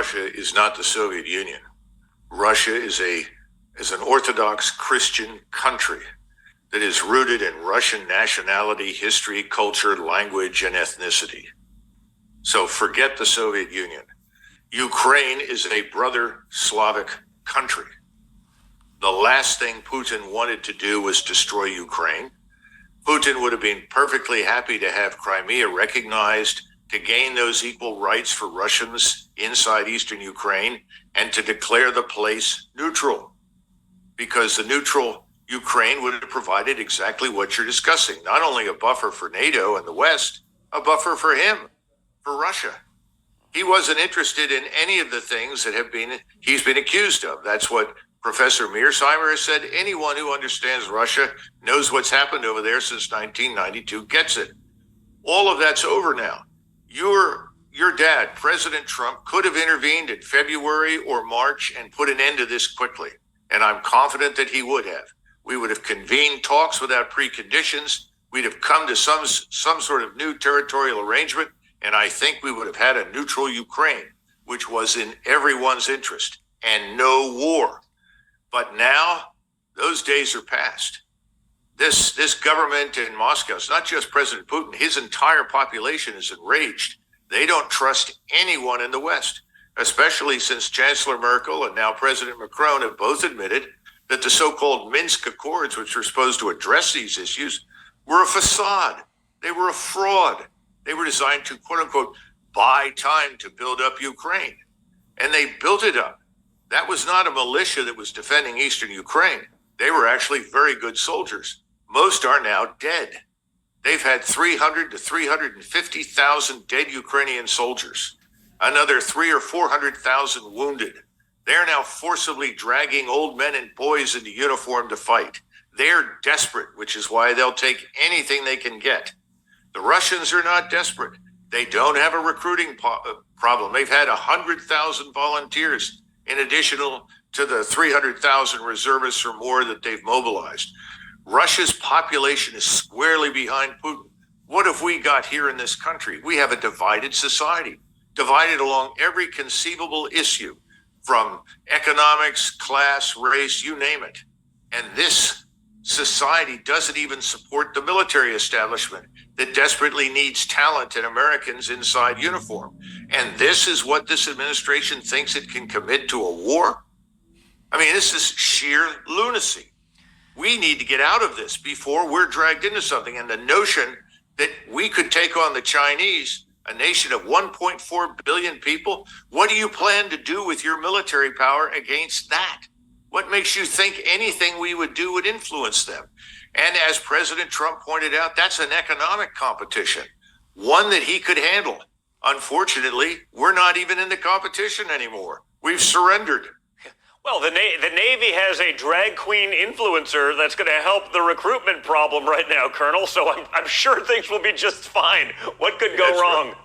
Russia is not the Soviet Union. Russia is an Orthodox Christian country that is rooted in Russian nationality, history, culture, language, and ethnicity. So forget the Soviet Union. Ukraine is a brother Slavic country. The last thing Putin wanted to do was destroy Ukraine. Putin would have been perfectly happy to have Crimea recognized, to gain those equal rights for Russians inside eastern Ukraine, and to declare the place neutral. Because the neutral Ukraine would have provided exactly what you're discussing, not only a buffer for NATO and the West, a buffer for him, for Russia. He wasn't interested in any of the things that he's been accused of. That's what Professor Mearsheimer has said. Anyone who understands Russia, knows what's happened over there since 1992, gets it. All of that's over now. Your dad, President Trump, could have intervened in February or March and put an end to this quickly. And I'm confident that he would have. We would have convened talks without preconditions. We'd have come to some sort of new territorial arrangement. And I think we would have had a neutral Ukraine, which was in everyone's interest, and no war. But now those days are past. This government in Moscow, it's not just President Putin, his entire population is enraged. They don't trust anyone in the West, especially since Chancellor Merkel and now President Macron have both admitted that the so-called Minsk Accords, which were supposed to address these issues, were a facade. They were a fraud. They were designed to, quote unquote, buy time to build up Ukraine. And they built it up. That was not a militia that was defending eastern Ukraine. They were actually very good soldiers. Most are now dead. They've had 300 to 350,000 dead Ukrainian soldiers, another 300,000 or 400,000 wounded. They're now forcibly dragging old men and boys into uniform to fight. They're desperate, which is why they'll take anything they can get. The Russians are not desperate. They don't have a recruiting problem. They've had 100,000 volunteers in addition to the 300,000 reservists or more that they've mobilized. Russia's population is squarely behind Putin. What have we got here in this country? We have a divided society, divided along every conceivable issue, from economics, class, race, you name it. And this society doesn't even support the military establishment that desperately needs talent and Americans inside uniform. And this is what this administration thinks it can commit to a war? I mean, this is sheer lunacy. We need to get out of this before we're dragged into something. And the notion that we could take on the Chinese, a nation of 1.4 billion people, what do you plan to do with your military power against that? What makes you think anything we would do would influence them? And as President Trump pointed out, that's an economic competition, one that he could handle. Unfortunately, we're not even in the competition anymore. We've surrendered. Well, the Navy has a drag queen influencer that's going to help the recruitment problem right now, Colonel, so I'm sure things will be just fine. What could go wrong? Right.